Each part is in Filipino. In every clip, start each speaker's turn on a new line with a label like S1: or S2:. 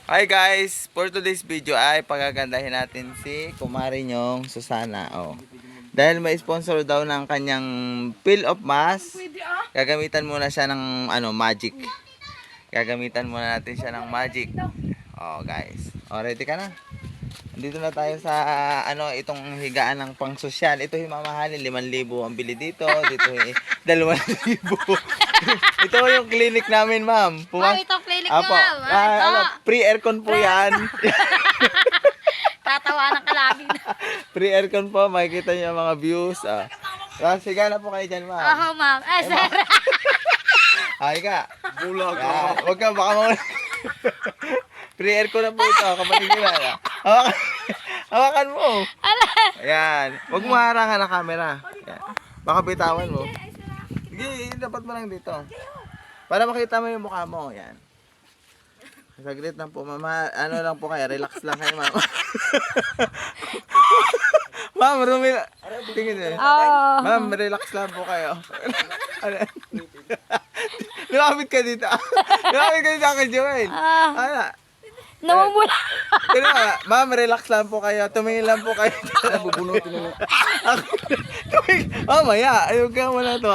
S1: Hi guys! For today's video ay pagagandahin natin si Kumari Nyong Susana. Oh. Dahil may sponsor daw ng kanyang Peel of Mask, gagamitan muna siya ng magic. Gagamitan muna natin siya ng magic. Oh guys. Oh, ready ka na? Dito na tayo sa itong higaan ng pang sosyal. Ito yung mamahalin, 5,000 ang bili dito. Dito 2,000. Ito yung clinic namin, ma'am.
S2: Ito clinic ma'am.
S1: Free aircon po yan.
S2: Tatawanan ka lagi na.
S1: Free aircon po, makikita niyo yung mga views. Sige na po kayo dyan, ma'am.
S2: Oo, ma'am. Sir.
S1: Ay ka. Bulag ka. Huwag ka, baka mawala. Free aircon na po ito. Kapatid nila. Hawakan mo. Ayan. Huwag mo harangan ang camera. Ayan. Baka bitawan mo. Sige, dapat mo lang dito. Para makita mo yung mukha mo. Ayan. Saglit lang po, mama. Ano lang po kayo? Relax lang kayo, mama. Ma'am, tingin eh. Ma'am, relax lang po kayo. Lumapit ka dito. Lumapit ka dito kay Joel.
S2: Namumula.
S1: Ma'am, relax lang po kayo. Tumingin lang po kayo. Bubunutin mo. Mamaya, ayun ka muna ito.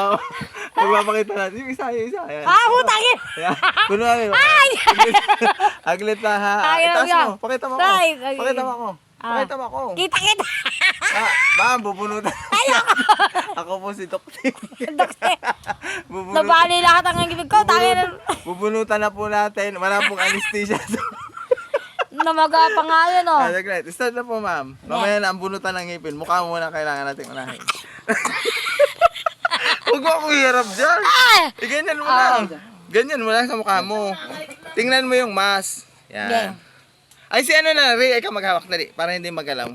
S1: Magpapakita natin. Yung isa. Ayan.
S2: Hutangin.
S1: Puno namin. Aglit na ha. Itaas mo. Pakita mo ako. Pakita mo ako. Pakita mo ako.
S2: Kita.
S1: Ma'am, bubunutan. Ako po si Dokti.
S2: Nabali lahat ang gibig ko.
S1: Bubunutan na po natin. Wala pong anesthesia.
S2: Namaga pa nga yun, oh.
S1: Great. Start na po, ma'am. Mamaya na ang bunutan ng ngipin. Mukha mo muna kailangan natin unahin. Huwag mo akong hirap dyan. Ganyan mo lang. Ganyan mo lang sa mukha mo. Tingnan mo yung mask. Yan. Ay, si Ray, ikaw maghawak na rin. Para hindi magalaw.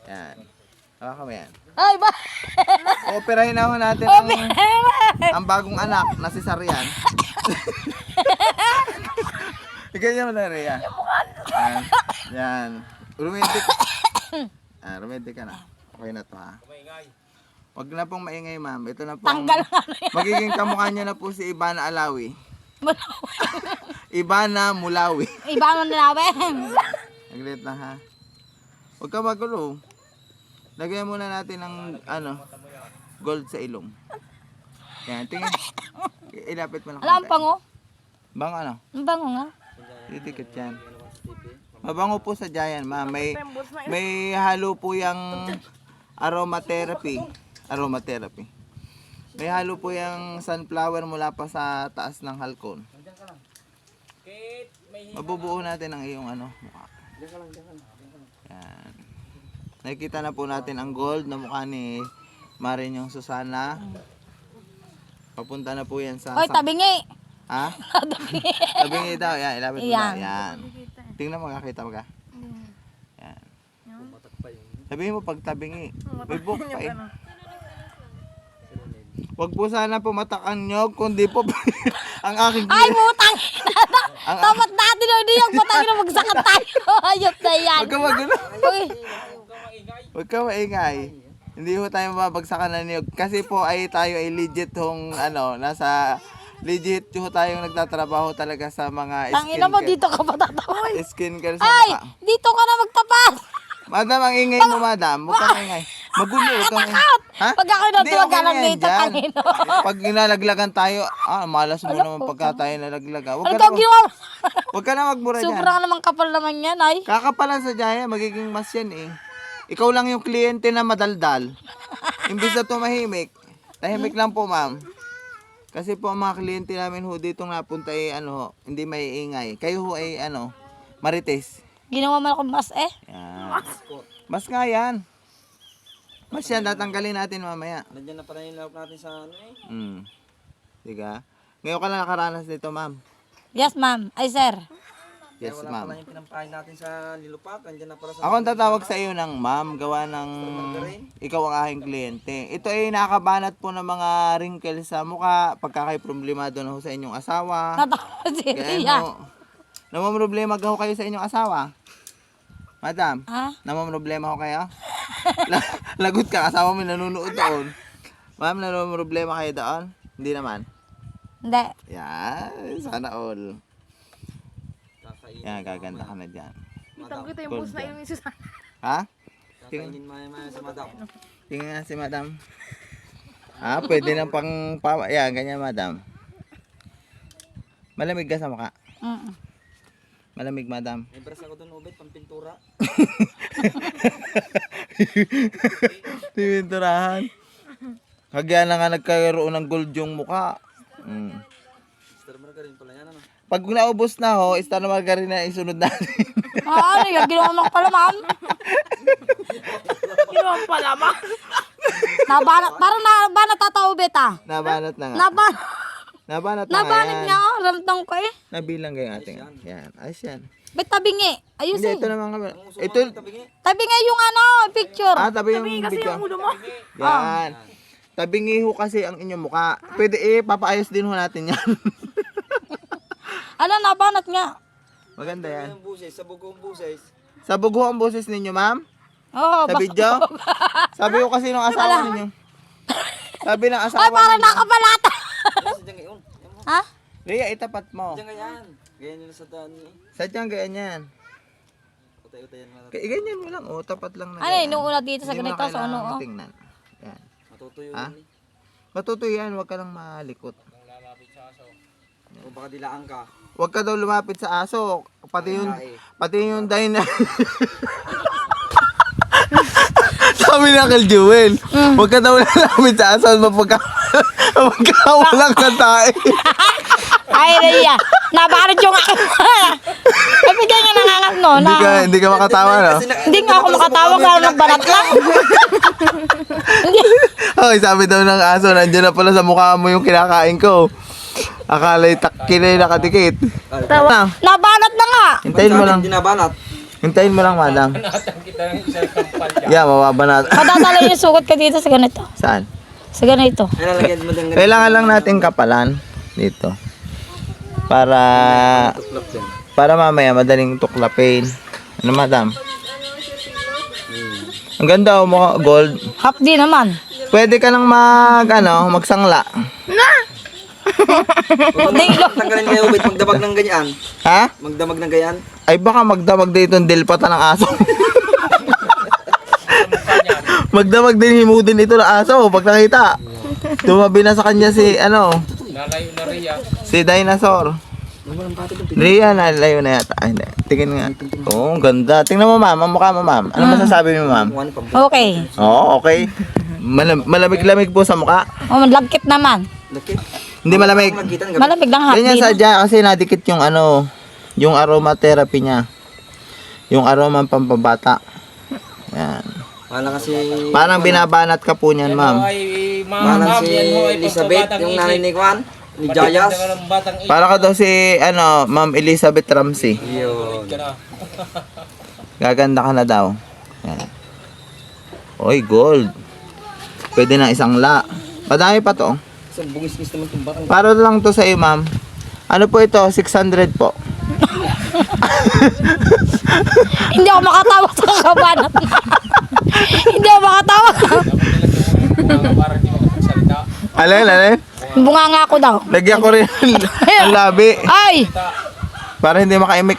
S1: Yan. Hawak mo yan.
S2: Ay, ba?
S1: Operahin na natin ang bagong anak na si Sarian. Ganyan mo na rin, yan. Yan. Romantic. Romantic ka na. Okay na to, ha. Huwag na pong maingay, ma'am. Ito na po. Magiging kamukha niya na po si Ivana Alawi. Ivana Mulawi.
S2: Ivana Mulawi.
S1: Naglit na, ha. Huwag ka magulo. Lagyan muna natin ng gold sa ilong. Yan, tingin. Ilapit mo lang.
S2: Alam pango?
S1: Bango ano?
S2: Ang bango nga.
S1: Didikit yan. Mabango po sa Giant, ma'am. May halo po yung aromatherapy. May halo po yung sunflower mula pa sa taas ng halcon. Mabubuo natin ang iyong mukha. Yan. Nakikita na po natin ang gold na mukha ni Kumari Nyong Susana. Papunta na po yan sa...
S2: Hoy, tabingi!
S1: Ha? Tabingi daw. Yan, ilapit mo daw. Yan. Tingnan mo, kakita mo ka. Yan. Sabihin mo pag tabingi. May book pa eh. Huwag po sana pumatakan nyo, kundi po ang aking...
S2: Ay, putang! Tapat natin hindi yung putang na magsakat tayo. Ayop na yan.
S1: Huwag ka magulo. Huwag ka maingay. Hindi po tayo mabagsakan na niyog. Kasi po tayo ay legit hong nasa... Legit ho tayong nagtatrabaho talaga sa mga
S2: Tangina mo, dito ka patatawa.
S1: skincare sa
S2: Ay,
S1: mukha.
S2: dito ka na magtapat.
S1: Madam, ang ingay mo, madam. Huwag kang ingay. Magulo. Huwag kang ingay. Ha?
S2: Pag ako natuwag ka lang dito,
S1: dyan.
S2: tangino.
S1: Pag nilalaglagan tayo, malas mo naman pagka tayo nalaglagan.
S2: Ano ka ginawa mo?
S1: Huwag ka na magmura dyan.
S2: Sobrang naman kapal naman yan, ay.
S1: Kakapalan sa Jaya, magiging mas yan eh. Ikaw lang yung kliyente na madaldal. Imbis na tumahimik. Tahimik lang po, ma'am. Kasi po ang mga kliyente namin ho dito napunta hindi may ingay. Kayo ho ay marites.
S2: Ginawa mo ako mas
S1: Yan. Mas nga yan. Mas yan, tatanggalin natin mamaya.
S3: Nandiyan na pala yung lawak natin sa
S1: Diga? Ngayon ka lang nakaranas dito, ma'am.
S2: Yes, ma'am. Ay, sir.
S1: Yes,
S3: wala
S1: ma'am.
S3: pala yung pinampahin natin sa Lilupak. Nandiyan na pala sa...
S1: Ako ang tatawag sa iyo ng ma'am, gawa ng ikaw ang aking kliyente. Ito ay nakabanat po ng mga wrinkles sa mukha, pagkakaiproblemado na ho sa inyong asawa.
S2: Natawa si
S1: Kaya
S2: Ria.
S1: namamroblema ho kayo sa inyong asawa. Madam,
S2: Ha?
S1: namamroblema ho kayo? Lagot ka, asawa mo nanonood doon. Ma'am, namamroblema kayo doon? Hindi naman.
S2: Hindi.
S1: Yan, sana all.
S3: Kakainin.
S1: Yan, gaganda ka na dyan.
S2: Kitang kita yung
S1: Gold
S2: post na
S1: yan.
S2: yung Susana.
S1: Ha?
S3: Kakainin maya sa madam.
S1: Tingnan nga si madam. Ah, pwede na pang yan, ganyan madam. Malamig ka sa mukha. Malamig madam.
S3: May bras ako doon, Obet, pampintura.
S1: Tiniturahan. Kagaya na nga nagkaroon ng gold yung mukha.
S3: Star margarine pala yan, ano?
S1: Pag naubos na ho, star margarine na isunod natin.
S2: Ano yan? Ginawa mo pala, ma'am. Ginawa mo pala, ma'am. Nabanat. Parang nabanat tataw, beta.
S1: Nabanat na nga. Nabanat na nga
S2: Nabanat
S1: yan.
S2: niya, oh. Ramdang ko eh.
S1: Nabilang kayo ating. Yan. Ayos yan.
S2: Bet tabingi. Ayos
S1: Hindi,
S2: eh.
S1: ito naman kami.
S3: Ito.
S1: Ito.
S2: Tabingi yung ano, picture.
S1: Tabi yung video.
S2: mo.
S1: Yan. Tabingi ho kasi ang inyong mukha. Pwede papaayos din ho natin yan.
S2: Ano, nabanat nga.
S1: Maganda yan.
S3: Ang buses, sa bugong buses.
S1: Sabog ho ang boses ninyo, ma'am?
S2: Oo,
S1: Sa video? Sabi ko kasi nung asawa ninyo. Sabi ng asawa
S2: Ay, parang
S1: ninyo.
S2: nakabalata.
S3: Yan, sadyang gayon.
S2: Ha?
S1: Rhea, itapat mo.
S3: Sadyang gayan. Gayan nila sa daan niya.
S1: Sadyang ganyan yan.
S3: Utay-utay yan mga.
S1: Ganyan mo lang. O, tapat lang na
S2: Ano,
S1: ganyan.
S2: inuuna dito sa
S1: Hindi mo
S2: ganito,
S1: na
S2: sa ano,
S1: kailangan
S2: oh.
S1: tingnan. Yan.
S3: Matutuyo
S1: Ha?
S3: yun eh.
S1: Matutoy yan. Huwag ka lang malikot.
S3: O baka dilaan ka.
S1: Huwag ka daw lumapit sa aso. Pati yung dine. Sabi ni Uncle Jewel, huwag ka daw lumapit sa aso. Magkawalang ka tayo.
S2: Ay, Rhea. Nabanat yung ako. Sabi ka nga nangangat, no?
S1: Hindi ka makatawa, no?
S2: Hindi nga ako makatawa kaya nagbanat lang.
S1: Okay, sabi daw ng aso, nandiyan na pala sa mukha mo yung kinakain ko. Akala'y kinay nakadikit. Tawa.
S2: Nabanat na nga.
S1: Hintayin mo lang.
S3: Hindi nabanat.
S1: Hintayin mo lang, madam. Yeah, mababa na.
S2: Padadala yung sukat ka dito sa ganito.
S1: Saan?
S2: Sa ganito.
S3: Ay, lalagyan mo din.
S1: Kailangan lang natin kapalan dito. Para mamaya madaling tuklapin. Ano, madam? Ang ganda oh, mukha gold.
S2: Half di naman.
S1: Pwede ka lang magsangla.
S3: Tanggalin kayo, Obet, magdamag ng ganyan.
S1: Ha?
S3: Magdamag ng ganyan.
S1: Ay baka magdamag dito ng dilpata ng aso. Magdamag din himudin ito ng aso pag nakita. Tumabi na sa kanya si
S4: Nalayo na Rhea.
S1: si dinosaur. Rhea, nalayo na yata. Ay, hindi. Tingin nga. Oo, ang ganda. Tingnan mo, ma'am. Ang mukha mo, ma'am. Ano masasabi mo, ma'am?
S3: One pang.
S2: Okay.
S1: Oo, okay. Malamig-lamig po sa mukha.
S2: O, lagkit naman.
S3: Lakit.
S1: Hindi malamig.
S2: Malamig lang half
S1: Ganyan
S2: di.
S1: sadya kasi nadikit yung yung aromatherapy niya. Yung aroma pampabata. Yan.
S3: Wala kasi.
S1: Parang binabanat ka po niyan, ma'am.
S4: Ay,
S3: Wala si Elizabeth, yung nanay ni Juan. Ni Jayas.
S1: Para ka daw si Ma'am Elizabeth Ramsey.
S3: Yun.
S1: Gaganda ka na daw. Yan. Oy, gold. Pwede na isang la. Madami pa to.
S3: Sa bungis-ngis naman itong batang.
S1: Para lang to sa iyo, ma'am. Ano po ito? 600 po.
S2: Hindi ako makatawa sa kabanat. Hindi ako makatawa.
S4: Parang di makapagsalita.
S1: Alin?
S2: Bunga nga ako daw.
S1: Lagyan ko rin ang labi.
S2: Ay!
S1: Para hindi makaimik,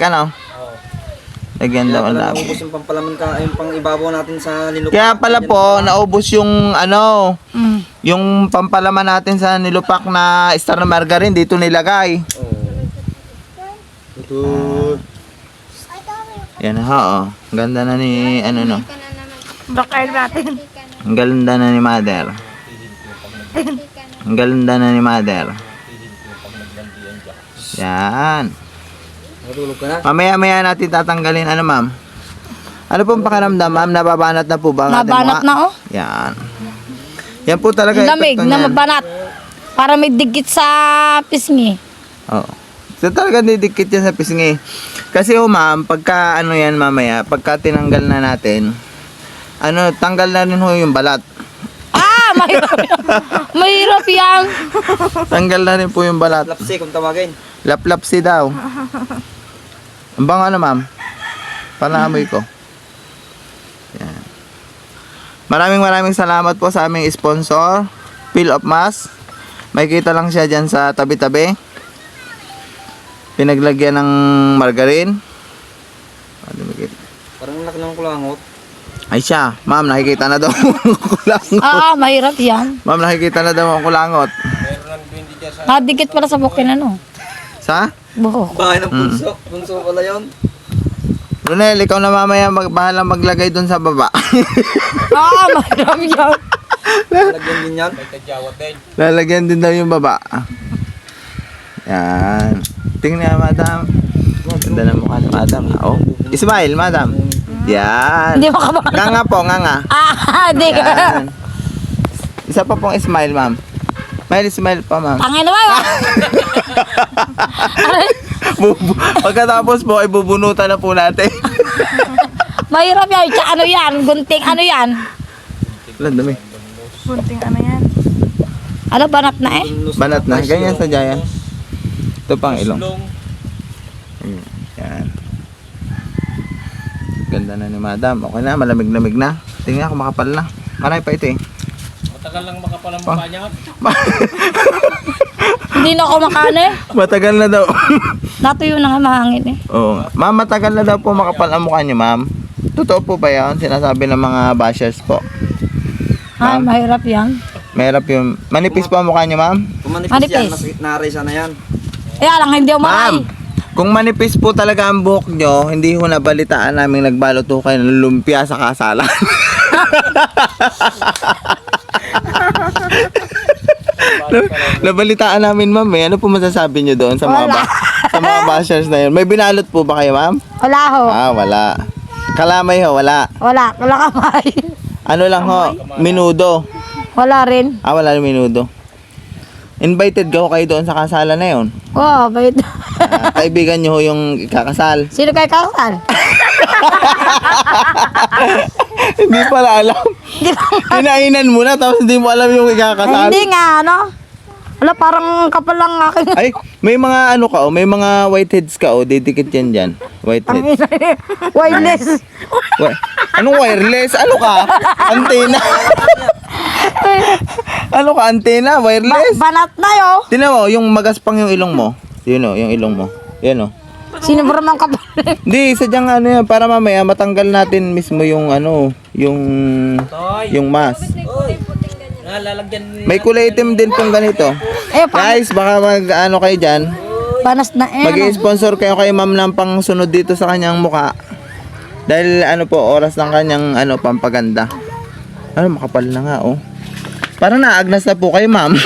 S1: Lagyan daw ang labi.
S3: Naubos yung pampalaman ka, yung pang ibabaw natin sa nilupa.
S1: Kaya pala po, naubos yung yung pampalaman natin sa nilupak na star na margarine dito nilagay. Yan ha, Ang ganda na ni,
S2: Bakal natin.
S1: Ang ganda na ni Mother. Ang ganda na ni Mother. Yan.
S3: Natulog ka na?
S1: Mamaya-maya natin tatanggalin, ma'am? Ano pong pakiramdam, ma'am? Nababanat na po ba ang ating
S2: Nabanat
S1: mukha?
S2: na, oh.
S1: Yan. Yan po talaga
S2: Lamig
S1: epekto
S2: na
S1: niyan.
S2: mabanat. Para may digit sa pisngi.
S1: Oo. So talaga didikit yan sa pisngi. Kasi ma'am, pagka yan mamaya, pagka tinanggal na natin, tanggal na rin yung balat.
S2: Ah! Mahirap yan. Mahirap yan.
S1: Tanggal na rin po yung balat.
S3: Lapsi kung tawagin.
S1: Laplapsi daw. Ang bango ma'am. Panaamoy ko. Yan. Maraming salamat po sa aming sponsor, Peel of Mask. May kita lang siya dyan sa tabi-tabi. Pinaglagyan ng margarine.
S3: Parang laki ng kulangot.
S1: Ay siya, ma'am, nakikita na daw ang kulangot.
S2: Mahirap yan.
S1: Ma'am, nakikita na daw ang kulangot.
S4: Meron nang bindi dyan sa...
S2: Nakadikit pala sa bukin ano.
S1: Sa?
S2: Buhok.
S3: Bahay ng punso. Punso pala yun.
S1: Ronel, ikaw na mamaya bahala maglagay doon sa baba.
S2: Mahirap yan.
S3: Lagyan din yan.
S4: May kadyawat din.
S1: Lalagyan din daw yung baba. Yan. Tingnan nga, madam. Ganda na mukha ni madam. Oh. Smile, madam. Yan.
S2: Hindi mo ka ba?
S1: Nga po, nga.
S2: Hindi ka.
S1: Yan. Isa pa pong smile, ma'am. Smile pa, ma'am.
S2: Tangin naman.
S1: Pagkatapos po, ay bubunutan na po natin.
S2: Mahirap yan. Tsaka ano yan? Gunting ano yan?
S1: Wala, dami.
S2: Gunting ano yan? Ano, banat na eh?
S1: Banat na. Ganyan sa Jayan. Ito pang ilong.
S4: Sulong.
S1: Yan. Ganda na ni madam. Okay na, malamig-lamig na. Tingnan ako, makapal na. Marami pa ito eh.
S4: Matagal lang makapal ang mukha niya.
S2: Hindi na ako makano eh.
S1: Matagal na daw.
S2: Natuyo na nga mahangin eh.
S1: Oo. Ma'am, matagal na daw po makapal ang mukha niyo, ma'am. Totoo po ba yan? Sinasabi ng mga bashers po. Ma'am?
S2: Mahirap yan.
S1: Mahirap yung... Manipis po ang mukha niyo, ma'am?
S3: Kung manipis yan,
S2: Manipis.
S3: narisa na yan.
S2: Lang, hindi ako
S1: Ma'am, kung manipis po talaga ang buhok nyo, hindi ho nabalitaan namin nagbalot ho kayo ng lumpia sa kasalan. Nabalitaan namin, ma'am, eh. Ano po masasabi nyo doon sa mga, sa mga bashers na yun? May binalot po ba kayo, ma'am?
S2: Wala ho.
S1: Wala. Kalamay ho, wala.
S2: Wala kamay.
S1: Ano lang ho, minudo.
S2: Wala rin.
S1: Wala rin minudo. Invited ka ho kayo doon sa kasalan na yun.
S2: Bait.
S1: Kaibigan nyo ho yung ikakasal.
S2: Sino kayo kasal?
S1: Hindi pala alam. Kinainan mo na tapos hindi mo alam yung ikakasal.
S2: Hindi nga, ano? Wala, parang kapal lang akin.
S1: Ay, may mga ano ka may mga whiteheads ka didikit yan dyan. Whiteheads.
S2: Wireless.
S1: Anong wireless? Ano ka? Antena. Ano ka? Antena? Wireless?
S2: Banat na yo.
S1: Tingnan mo, yung magaspang yung ilong mo. Yun o, yung ilong mo. Yan o.
S2: Sino ba naman kapal?
S1: Hindi, sadyang ano yan, para mamaya matanggal natin mismo yung ano, yung mask.
S4: Lalagyan...
S1: May kulay itim din pong ganito. Guys, baka mag-ano kayo dyan.
S2: Panas na eh.
S1: Mag-i-sponsor kayo kay ma'am ng pangsunod dito sa kanyang muka. Dahil ano po, oras ng kanyang ano, pampaganda. Ano, makapal na nga oh. Parang naagnas na po kayo, ma'am.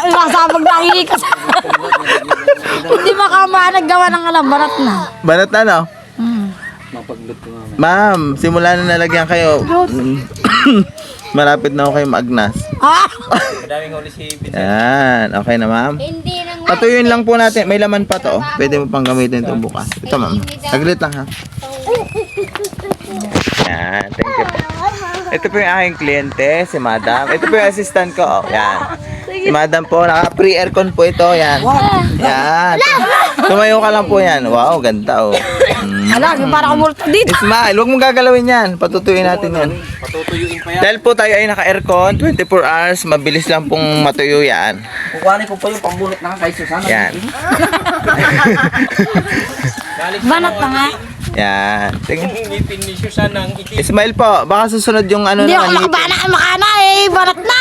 S2: Masabag na hihikas. Hindi makama naggawa ng alam. Banat na.
S1: Banat na, no?
S3: Mapaglut ko mamaya.
S1: Ma'am, simula na nalagyan kayo. Malapit na ako kayo maagnas.
S4: Madaming huli si Vincent.
S1: Yan, okay na, ma'am. Patuyuin lang po natin. May laman pa to. Oh. Pwede mo pang gamitin ito bukas. Ito, ma'am. Saglit lang, ha? Yan, thank you po. Ito po yung aking kliyente, si madam. Ito po yung assistant ko. Oh, yan. Si madam po, naka-pre-aircon po ito. Yan. Yan. Tumayo ka lang po yan. Wow, ganda, oh.
S2: Alam, yung parang umulto dito.
S1: Smile, huwag mong gagalawin yan. Patutuyuin natin yan.
S4: Patutuyuin pa yan.
S1: Dahil po tayo ay naka-aircon, 24 hours, mabilis lang pong matuyo yan.
S3: Kukuhanin ko pa yung pambunot na kay Susana.
S1: Yan.
S2: Banat na nga.
S1: Yan. Tingin.
S4: Yung ngipin ni Susan ang itim.
S1: Smile po, baka susunod yung ano
S2: Hindi ako
S1: naman.
S2: makabana. Makana eh. Banat na.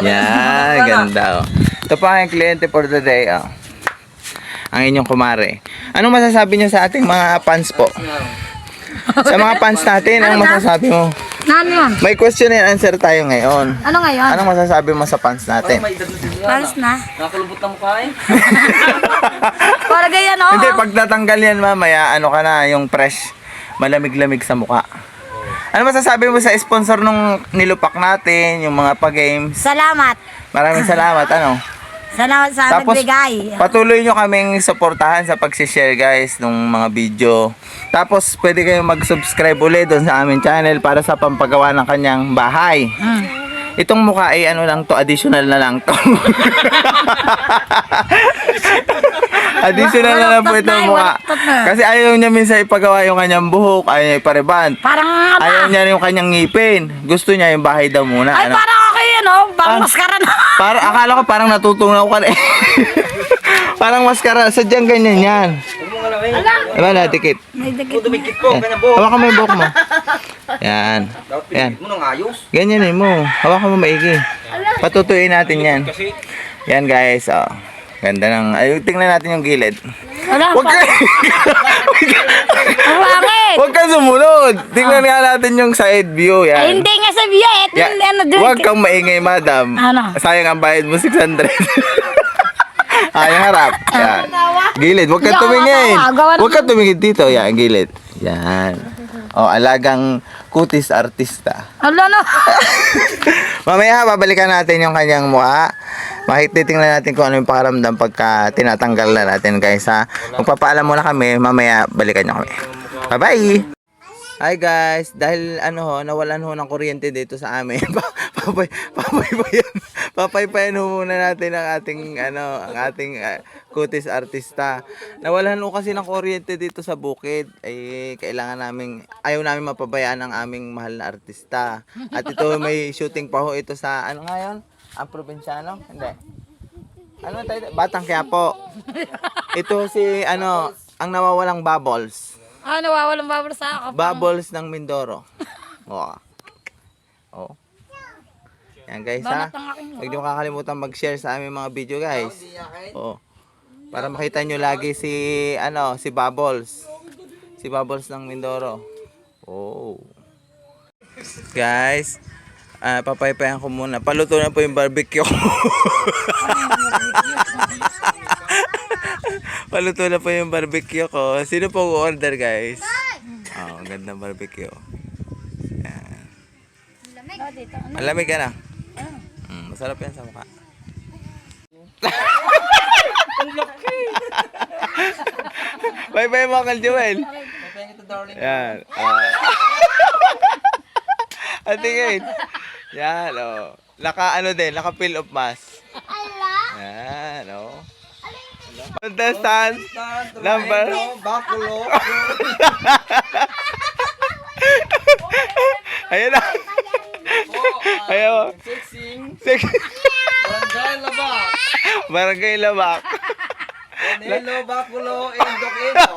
S1: Yan, ganda oh. Ito pa ang kliyente for the day oh. Ang inyong kumare. Anong masasabi niyo sa ating mga fans po? Sa mga fans natin, anong masasabi mo?
S2: Ano yun?
S1: May question and answer tayo ngayon.
S2: Ano ngayon?
S1: Anong masasabi mo sa fans natin?
S3: May edad na din yan.
S2: Panas na.
S3: Nakakulubot na mukha eh.
S2: Para ganyan oh.
S1: Hindi, pag natanggal yan mamaya, ano ka na, yung fresh, malamig-lamig sa mukha. Ano masasabi mo sa sponsor nung nilupak natin, yung mga pa-games?
S2: Salamat.
S1: Maraming salamat, ano?
S2: Salamat sa
S1: Tapos,
S2: nagbigay.
S1: patuloy nyo kaming suportahan sa pag-share guys ng mga video. Tapos, pwede kayong mag-subscribe ulit doon sa aming channel para sa pampagawa ng kanyang bahay. Itong mukha ay ano lang to, additional na lang to. Additional na lang po itong mukha. Kasi ayaw niya minsan ipagawa yung kanyang buhok, ayaw niya ipareban.
S2: Parang
S1: Ayaw niya yung kanyang ngipin. Gusto niya yung bahay daw muna.
S2: Ay,
S1: Ano?
S2: parang ako yun. ano, bang maskara na.
S1: Akala ko parang natutunaw ka na eh. Parang maskara. Sadyang ganyan yan. Diba na, dikit.
S2: May dikit.
S3: Dumikit po, ganyan po.
S1: Hawakan mo yung buhok mo. Yan.
S3: Dapat
S1: Yan.
S3: pinigit mo ng ayos.
S1: Ganyanin mo. Hawakan mo maigi. Patutuin natin yan.
S4: Kasi
S1: Yan guys. Oh. Ganda ng... Ay, tingnan natin yung gilid.
S2: Wala
S1: Huwag
S2: pa.
S1: ka...
S2: Ang langit.
S1: Huwag kang sumunod. Tingnan nga natin yung side view.
S2: Ay,
S1: Yan.
S2: hindi nga sa biya. Ito
S1: Yeah.
S2: yung ano doon.
S1: Huwag kang maingay, madam.
S2: Ano?
S1: Sayang ang bayad mo, 600. Yung harap. Yan. Gilid. Huwag kang
S2: Hindi ako
S1: tumingin.
S2: matawa. Gawa ng-
S1: Huwag kang tumingin dito. Yan, gilid. Yan. Oh, alagang kutis artista.
S2: Ala no.
S1: Mamaya, babalikan natin yung kanyang mukha. Makititingnan natin kung ano yung pakaramdam pagka tinatanggal na natin, guys, ha. Magpapaalam muna kami. Mamaya, balikan nyo kami. Bye-bye! Hi guys, dahil nawalan ho ng kuryente dito sa amin. Papaypayan ho muna natin ang ating kutis artista. Nawalan ho kasi ng kuryente dito sa bukid. Ay ayaw namin mapabayaan ang aming mahal na artista. At ito may shooting pa ho ito sa ano ngayon? Ang probinsyano? Hindi. Ano tayo? Batang Quiapo. Ito si ang nawawalang Bubbles.
S2: Nawawalang babal sa ako.
S1: Bubbles ng Mindoro. Oh. Oh. Yan guys, ha.
S2: Banat ng aking
S1: Huwag niyo kakalimutan mag-share sa aming mga video, guys. Oh. Para makita niyo lagi si Bubbles. Si Bubbles ng Mindoro. Oh. Guys, papaypayan ko muna. Paluto na po yung barbecue. Paluto na po yung barbecue ko. Sino po order, guys? Oh, ang ganda ng barbecue. Yan. Malamig ka na. Masarap yan sa mukha. Bye-bye mga Joel. Yan. Atingin. Yan, oh. Naka fill of mask. Yan, oh. Contestant number
S3: Bakulo.
S1: Ayun na. Ayun. Six.
S3: Barangay Labak.
S1: Barangay Labak.
S3: Nelo, Bakulo, Indok-Indo.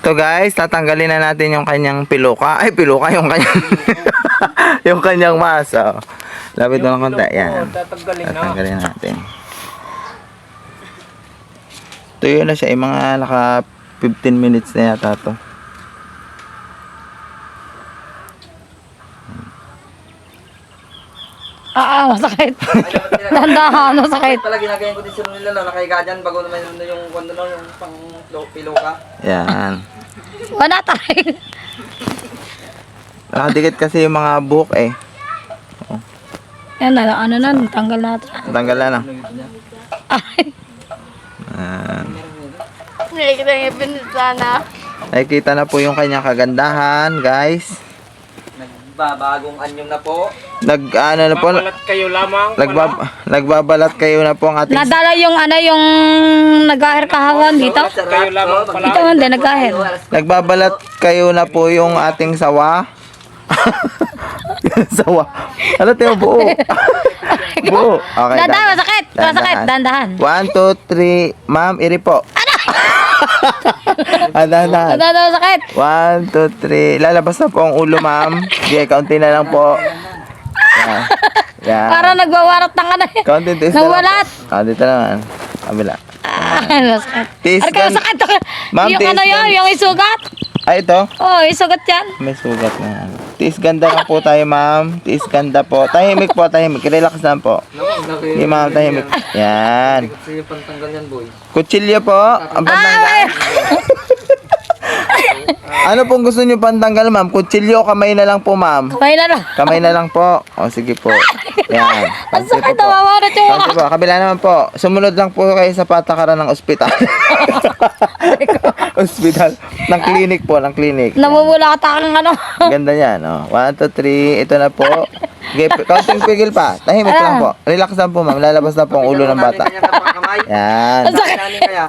S1: So guys, tatanggalin na natin yung kanyang piluka. Ay, piluka yung kanyang yung kanyang mask. Oh. Lapit mo ng konti. Yan.
S4: tatanggalin na.
S1: Tatanggalin natin. Tuyo na siya. Yung mga naka 15 minutes na yata to.
S2: Masakit. Dandahan, masakit.
S3: Pala ginagayan ko din sila nila na nakahiga dyan bago naman yung pang piloka.
S1: Yan.
S2: Wala tayo.
S1: Nakadikit kasi yung mga buhok eh.
S2: Yan na, tanggal natin.
S1: Tanggal na.
S2: Ay. Nakikita yung pinsana.
S1: Nakikita na po yung kanyang kagandahan, guys.
S3: Nagbabagong anyong na po.
S4: Babalat kayo lamang.
S1: Nagbabalat kayo na po ang ating
S2: Nadala yung yung nag-ahir kahapon dito.
S4: Kayo lamang pala.
S2: Ito hindi, nag-ahir.
S1: Nagbabalat kayo na po yung ating sawa. Sawa. Ano tayo buo? Buo. Okay.
S2: Dandahan, masakit. Masakit, dandahan.
S1: 1, 2, 3. Ma'am, iri po. Dandahan.
S2: Dandahan, masakit.
S1: 1, 2, 3. Lalabas na po ang ulo, ma'am. Sige, kaunti na lang po. Yan. Yan.
S2: Para nagwawarat ng
S1: Kaunti tiis na lang po.
S2: Nawalat.
S1: Kaunti na lang. Kabila.
S2: Masakit.
S1: Tiis
S2: Ano
S1: gan-
S2: kaya sakit?
S1: Ma'am,
S2: Yung
S1: tiis gan-
S2: yung isugat.
S1: Ay, ito.
S2: Oh, isugat yan.
S1: May sugat na. Tiis ganda lang po tayo, ma'am. Tiis ganda po. Tahimik po, tahimik. Relax lang po. Hindi, ma'am, tahimik. Yan.
S3: Kasi yung pantanggal yan, boy.
S1: Kutsilyo po. Ang pantanggal. Ano pong gusto niyo pantanggal, ma'am? Kutsilyo o kamay na lang po, ma'am?
S2: May na lang.
S1: Kamay na lang po. O, sige po. Yan.
S2: Ang
S1: Pansin
S2: sakit,
S1: po po.
S2: nawawarat yung
S1: Pansin po. Kabila naman po. Sumunod lang po kayo sa patakaran ng ospital. Ospital. Ng clinic po, ng clinic.
S2: Namumula ka takang
S1: Ganda yan, oh. 1, 2, 3. Ito na po. Okay, kaunting pigil pa. Tahimik lang po. Relax lang po, ma'am. Lalabas na po ang ulo ng bata. Yan.
S3: Kaya.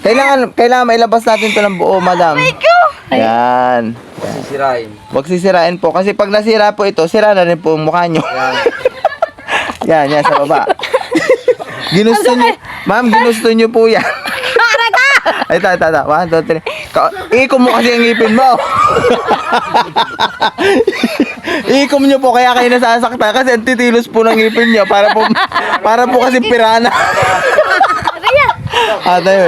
S1: Kailangan mailabas natin ito ng buo, madam. Yan.
S3: Sisirain.
S1: Huwag sisirain po. Kasi pag nasira po ito, sira na rin po ang mukha nyo.
S3: Yan.
S1: Yan, sa baba. Ginusto nyo. Ma'am, ginusto nyo po yan. Ay, ito. 1, 2, 3. Iikom mo kasi ang ngipin mo. Iikom nyo po kaya kayo nasasaktan kasi ang titilos po ng ngipin nyo para po kasi pirana. Tayo.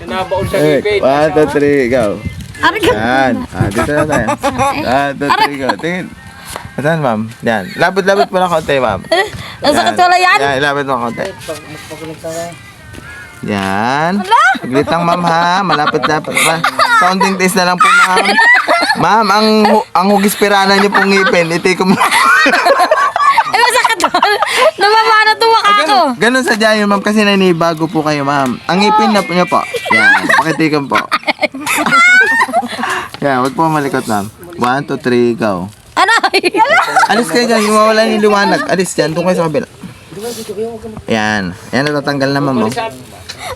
S4: Nabaon sa ngipin.
S1: 1, 2, 3, go.
S2: Aray ka.
S1: Yan. Dito na tayo. 1, 2, 3, go. Tingin. Saan, ma'am? Yan. Lapit-lapit po ng konti, ma'am.
S2: Ang sakit wala yan.
S1: Yan, lapit mo ng konti. Yan. Saglit lang, ma'am, ha. Malapit-lapit pa. Sounding taste na lang po, ma'am. Ma'am, ang hugis pirana niyo pong ngipin. Itikom mo.
S2: Ay, masakit doon. Namamana tuwa ka ako.
S1: Ganun sa dyan yun, ma'am, kasi nanibago po kayo, ma'am. Ang ngipin na po niyo po. Yan. Pakitikom po. Yan, wag po malikot, ma'am. 1, 2, 3, go.
S2: Aray.
S1: Alis kayo dyan, yung mawala yung liwanag. Alis dyan, doon kayo sa kabila. Yan. Yan, natatanggal na, ma'am. Oh.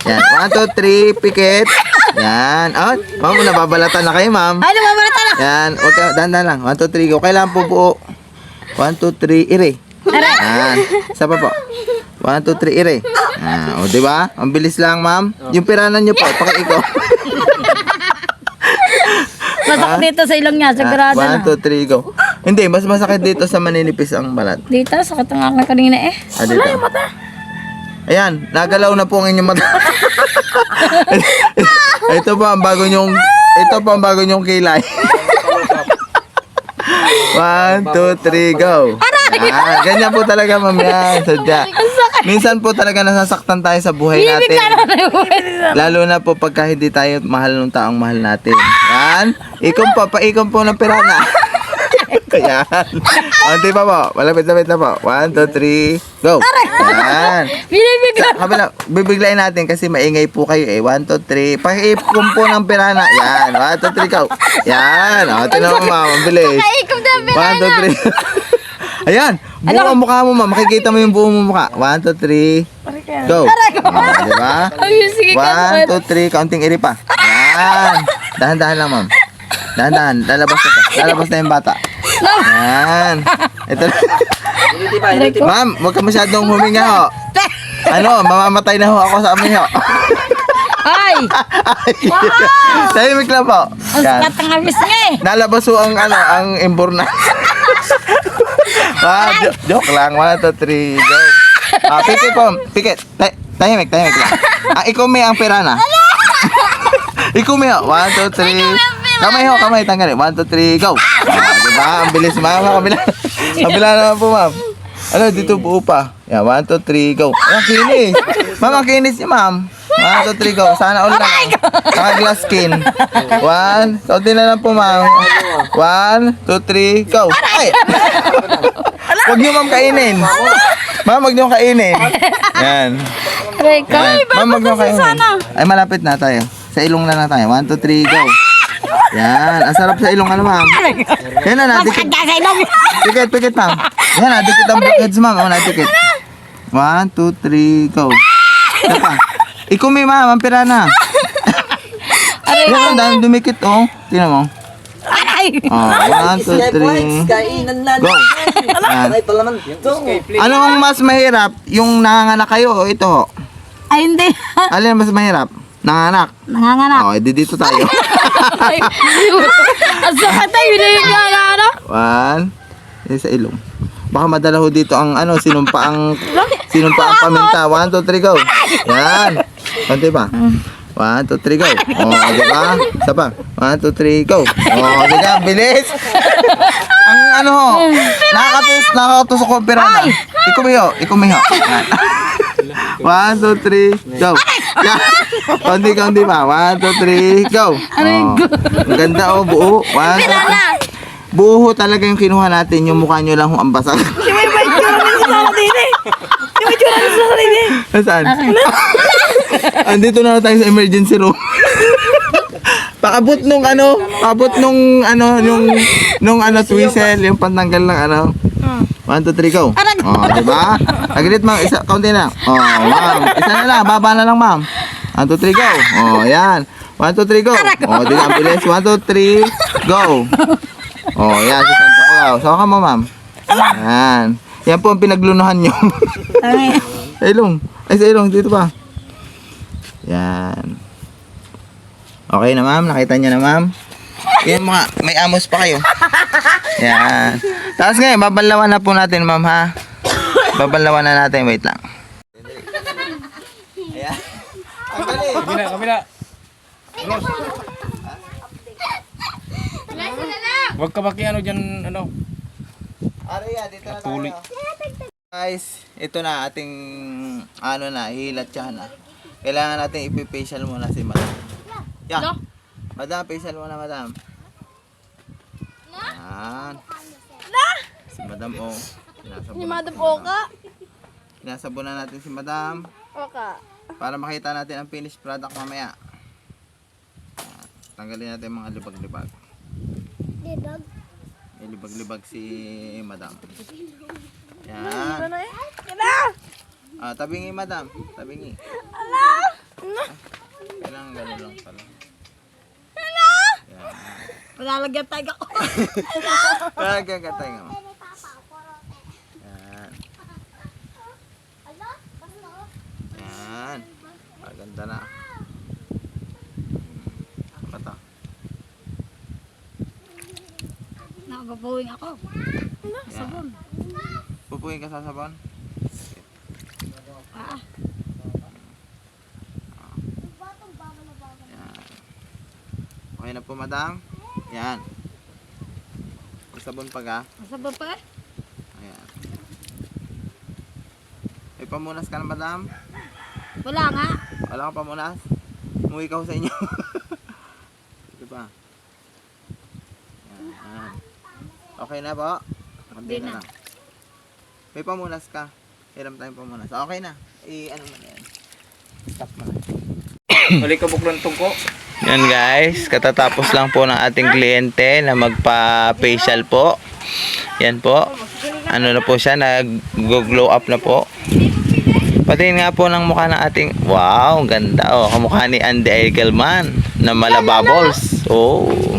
S1: Yan. 1, 2, 3, pikit. Yan. Oh, ma'am, nababalatan na kayo, ma'am.
S2: Ay, namamalata na.
S1: Yan. Huwag ka, dahan lang. 1, 2, 3, go. Kailangan po buo. 1, 2, 3, ire. Yan. Isa pa po. 1, 2, 3, ire. O, diba? Ang bilis lang, ma'am. Yung piranan nyo po, pakiiko.
S2: Masakit dito sa ilong niya, sigurado na.
S1: 1, 2, 3, go. Hindi, mas masakit dito sa maninipis ang balat.
S2: Dito, sakit ang aking kanina eh.
S1: Dito. Ayan, nagalaw na po ang inyong mata. Ito po ang bago nyong kilay. 1, 2, 3, go. Ganyan po talaga, ma'am, yan. Sadya. Minsan po talaga nasasaktan tayo sa buhay natin. Lalo na po pagka hindi tayo mahal ng taong mahal natin. Yan. Paikom po ng pirana. Yan. Onti pa po. Malapit-lapit na po. 1, 2, 3, go. Yan.
S2: Binibigla.
S1: Kabila, bibiglayin natin kasi maingay po kayo eh. 1, 2, 3. Paikom po ng pirana. Yan. 1, 2, 3, go. Yan. O, tinan mo, ma'am. Ang bilis.
S2: Kaikom na
S1: 1, 2, 3. Ayan. Buo ang mukha mo, ma'am. Makikita mo yung buo mo mukha. 1, 2, 3. Go. Diba?
S2: Ay, sige ka.
S1: 1, 2, 3. Kaunting iri pa. Yan. Dahan-dahan lang, ma'am. Dahan-dahan. Lalabas na to. Lalabas na yung bata. Yan. Ito na. Ma'am, huwag ka masyadong huminga ho. Ano, mamamatay na ho ako sa amin ho.
S2: Ay!
S1: Tahimik lang po.
S2: Ang
S1: Yan.
S2: sakat ang amis niya eh.
S1: Nalabas ho ang imborna. Joke lang. 1, 2, 3, go. Pikit po. Pikit. Tahimik lang. Ikaw may ang pirana. Ikaw may ho. 1, 2, 3. Kamay. Tanggalin. 1, 2, 3, go. Diba? Ang bilis, ma'am. Kabila naman po, ma'am. Ano, dito buo pa. Yan, 1, 2, 3, go. Ang kinis. Ma'am, ang kinis niya, ma'am. 1, 2, 3, go. Sana all lang. Saka glass skin. 1, kaunti na lang po, ma'am. 1, 2, 3, go. Ay! Huwag niyo, ma'am, kainin. Ma'am, huwag niyo kainin. Yan.
S2: Aray ka.
S1: Yan. Ma'am, huwag niyo kainin. Ay, malapit na tayo. Sa ilong na tayo. 1, 2, 3, go. Yan. Ang sarap sa ilong, ano, ma'am? Yan na, nadikit.
S2: Masakit ka sa ilong.
S1: Pikit, ma'am. Yan, nadikit ang blackheads, ma'am. O, nadikit. 1, 2, 3, go. Ito pa. Ikumi, ma'am. Ang pirana. Yan, dahil dumikit, oh. Tingnan mo.
S2: Aray!
S1: Oh, 1, 2, 3.
S3: Kainan na.
S1: Go. Yan.
S3: Ay, palaman.
S1: Anong mas mahirap? Yung nanganganak kayo o ito?
S2: Ay, hindi.
S1: Alin mas mahirap? Nanganak.
S2: Nanganganak.
S1: Oh, edi dito tayo.
S2: Ang sakit tayo, binibigla na ano?
S1: 1. Yan sa ilong. Baka madala ho dito ang ano, sinumpa ang paminta. 1, 2, 3, go. Yan. Konti pa. 1, 2, 3, go. Oh, di ba? Isa pa. 1, 2, 3, go. Oh, di ba? Bilis. Ang ano ho, nakakatusok ko ang pirana. Ikumiho. Yan. 1, 2, 3, go. Yan. Konti pa. 1, 2, 3, go. Oh. Ang ganda oh, buo. 1, 2, 3. Buo ho talaga yung kinuha natin. Yung mukha nyo lang ho ang basag. Saan? Andito na tayo sa emergency room. Paabot nung twisel, yung pantanggal ng ano. 1, 2, 3, go. Oh, diba? Aglit, ma'am. Kaunti na. Oh, ma'am. Isa na lang. Baba na lang, ma'am. 1, 2, 3, go. Oh, yan. 1, 2, 3, go. Oh, di na ang bilis. 1, 2, 3, go. Oh, yan si Santa Claus. Saka ka mo, ma'am. Yan. Yan po ang pinaglunahan nyo. Sa ilong. Ay, sa ilong. Dito pa. Yan. Okay na, ma'am. Nakita nyo na, ma'am. Yan mga, may amos pa kayo. Yan. Tapos ngayon, babalawan na po natin, ma'am, ha? Babalawan na natin. Wait lang. Ayan. Ang galing.
S4: Kabila, kabila. Huwag ka makiano dyan, ano.
S1: Aria, dito na tayo.
S4: Tuloy.
S1: Guys, ito na ating ano na, hilat siya na. Kailangan natin ipi-facial muna si madam. Yeah. Madam, facial muna, madam. Yan. Si madam, oh.
S2: Ni Madam Oka.
S1: Sinasabunan natin si madam
S2: Oka.
S1: para makita natin ang finished product mamaya. Yan. Tanggalin natin mga libag-libag.
S2: Libag.
S1: May libag-libag si madam. Yan. Ah, tabingi madam. Tabingi. Kailangan gano'n lang pala. Yan.
S2: Malalagyan tayo ako.
S1: Kagagantay nga mo. Yan. Yan. Maganda na. Ano to?
S2: Nakapapuwing ako.
S1: Yan. Pupuin ka sa sabon? Yan. Okay na po, madam. Yan. May sabon pa ka?
S2: Masabot pa eh.
S1: Ayan. May pamunas ka na, madam?
S2: Wala nga.
S1: Wala ka pamunas? Umuwi ka ho sa inyo. Ito pa. Yan. Okay na po?
S2: Hindi na.
S1: May pamunas ka. Hiram tayong pamunas. Okay na. Ano mo na yan. Stop mo na.
S4: Malikabok ng tungko.
S1: Yan guys, katatapos lang po ng ating kliyente na magpa-facial po. Yan po. Ano na po siya, nag-glow up na po. Patingin nga po ng mukha ng ating, wow, ganda oh. Kamukha ni Andy Egelman na mala bubbles. Oh.